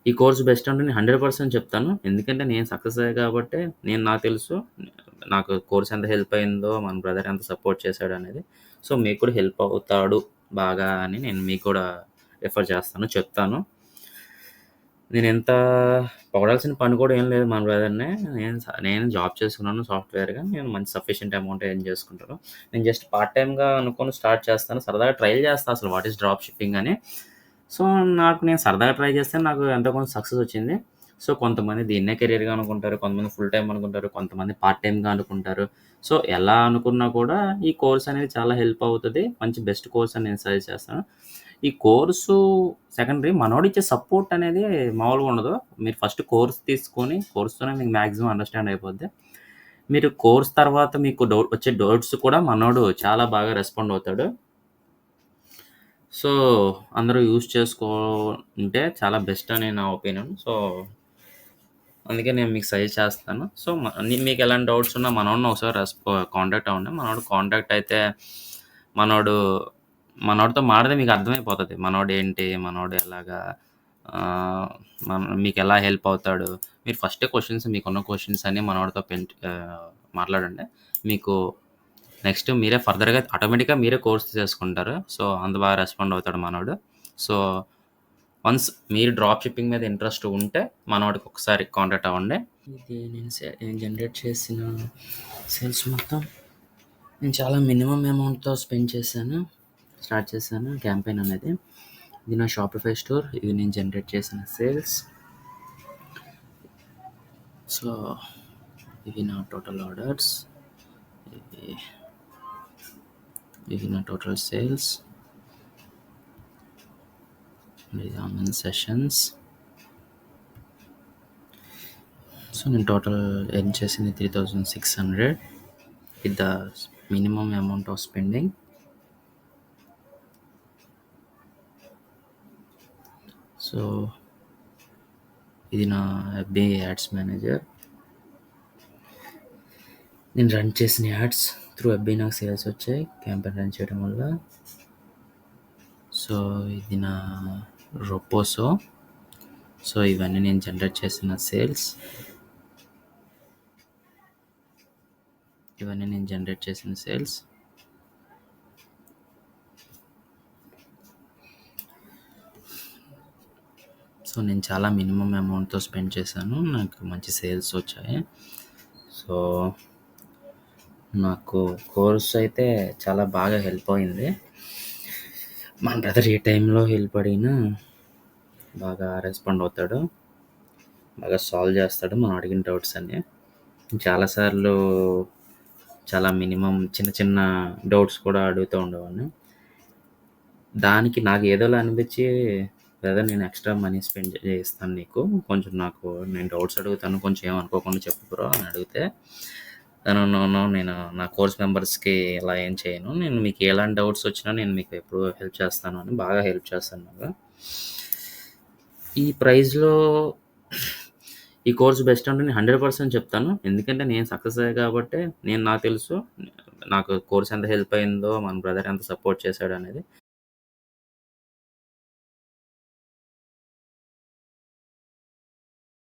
ఈ course best అంటే నేను 100% చెప్తాను. ఎందుకంటే నేను సక్సెస్ అయ్యా కాబట్టే నాకు తెలుసు. నాకు కోర్స్ ఎంత హెల్ప్ అయిందో, మన బ్రదర్ ఎంత సపోర్ట్ చేశాడనేది. సో, మీకు కూడా హెల్ప్ అవుతాడు బాగా అని నేను మీకు కూడా రిఫర్ చేస్తాను, చెప్తాను. నేనెంత పొగడాల్సిన పని కూడా ఏం లేదు మన బ్రదర్‌ని. నేను జాబ్ చేస్తున్నాను సాఫ్ట్‌వేర్‌గా. నేను మంచి సఫిషియంట్ అమౌంట్ ఎర్న్ చేసుకుంటాను. నేను జస్ట్ పార్ట్ టైమ్‌గా అనుకోని స్టార్ట్ చేస్తాను. సరదాగా ట్రైల్ చేస్తా అసలు వాట్ ఈస్ డ్రాప్ షిప్పింగ్ అని. సో, నేను సరదాగా ట్రై చేస్తే నాకు ఎంతో కొంత సక్సెస్ వచ్చింది. సో, కొంతమంది దీన్నే కెరియర్‌గా అనుకుంటారు. కొంతమంది ఫుల్ టైమ్ అనుకుంటారు. కొంతమంది పార్ట్ టైమ్‌గా అనుకుంటారు. సో, ఎలా అనుకున్నా కూడా ఈ కోర్స్ అనేది చాలా హెల్ప్ అవుతది. మంచి బెస్ట్ కోర్స్ అని నేను సజెస్ట్ చేస్తాను. ఈ కోర్సు సెకండరీ. మనోడిచ్చే సపోర్ట్ అనేది మామూలుగా ఉండదు. మీరు ఫస్ట్ కోర్స్ తీసుకొని, కోర్స్‌తోనే మీకు మాక్సిమం అండర్‌స్టాండ్ అయిపోద్ది. మీరు కోర్స్ తర్వాత మీకు వచ్చే డౌట్స్ కూడా మనోడు చాలా బాగా రెస్పాండ్ అవుతాడు. సో, అందరూ యూజ్ చేసుకుంటే చాలా బెస్ట్ అని నా ఒపీనియన్. సో, అందుకే నేను మీకు సజెస్ట్ చేస్తాను. సో, మీకు ఎలాంటి డౌట్స్ ఉన్నా మనోడిని ఒకసారి కాంటాక్ట్ అవ్వండి. మనోడు కాంటాక్ట్ అయితే మనోడు మనోడితో మాట్లాడితే మీకు అర్థమైపోతది. మనోడేంటి? మనోడు ఎలాగా ఆహ్, మీకెలా హెల్ప్ అవుతాడు? మీరు ఫస్టే మీకున్న క్వెషన్స్ అన్నీ మనోడితో మాట్లాడండి. మీకు నెక్స్ట్ మీరే ఫర్దర్‌గా ఆటోమేటిక్‌గా మీరే కోర్స్ తీసేసుకుంటారు. సో, అంత బాగా రెస్పాండ్ అవుతాడు మనోడు. సో, వన్స్ మీరు డ్రాప్ షిప్పింగ్ మీద ఇంట్రెస్ట్ ఉంటే మనోడికి ఒకసారి కాంటాక్ట్ అవ్వండి. ఇది నేను జనరేట్ చేసిన సేల్స్ మొత్తం నేను చాలా మినిమమ్ అమౌంట్‌తో స్టార్ట్ చేశాను క్యాంపెయిన్ అనేది. ఇది నా షాపిఫై స్టోర్. ఇది నేను జనరేట్ చేసిన సేల్స్. సో, ఇవి నా టోటల్ ఆర్డర్స్. ఇవి ఇవి నా టోటల్ సేల్స్. ఇది ఆన్లైన్ సెషన్స్. సో, నేను టోటల్ ఎర్న్ చేసింది 3600 with the minimum amount of spending. So, ఇది నా ఎఫ్‌బి యాడ్స్ మేనేజర్. నేను రన్ చేసిన యాడ్స్ త్రూ ఎఫ్‌బి నాకు సేల్స్ వచ్చాయి క్యాంపెయిన్ రన్ చేయడం వల్ల. సో, ఇది నా రొపోసో. సో, ఇవన్నీ నేను జనరేట్ చేసిన సేల్స్. సో, నేను చాలా మినిమమ్ అమౌంట్‌తో స్పెండ్ చేశాను. నాకు మంచి సేల్స్ వచ్చాయి. సో, నాకు కోర్స్ అయితే చాలా బాగా హెల్ప్ అయింది. మా బ్రదర్ ఏ టైంలో హెల్ప్ అడిగినా బాగా రెస్పాండ్ అవుతాడు. బాగా సాల్వ్ చేస్తాడు మనం అడిగిన డౌట్స్ అన్నీ. చాలా సార్లు చాలా మినిమమ్ చిన్న చిన్న డౌట్స్ కూడా అడుగుతూ ఉండేవాడిని. దానికి నాకు ఏదోలా అనిపించి, బ్రదర్ నేను ఎక్స్ట్రా మనీ స్పెండ్ చేస్తాను నీకు. కొంచెం నేను డౌట్స్ అడుగుతాను. కొంచెం ఏమనుకోకుండా చెప్పు బ్రో అని అడిగితే, తను నో నో నేను నా కోర్స్ మెంబర్స్‌కి ఇలా ఏం చేయను. నేను మీకు ఎలాంటి డౌట్స్ వచ్చినా నేను మీకు ఎప్పుడూ హెల్ప్ చేస్తాను అని బాగా హెల్ప్ చేస్తాను నాకు. ఈ ప్రైస్‌లో ఈ కోర్స్ బెస్ట్ అంటే నేను 100% చెప్తాను. ఎందుకంటే నేను సక్సెస్ అయ్యా కాబట్టే నాకు తెలుసు. నాకు కోర్స్ ఎంత హెల్ప్ అయిందో, మన బ్రదర్ ఎంత సపోర్ట్ చేశాడనేది.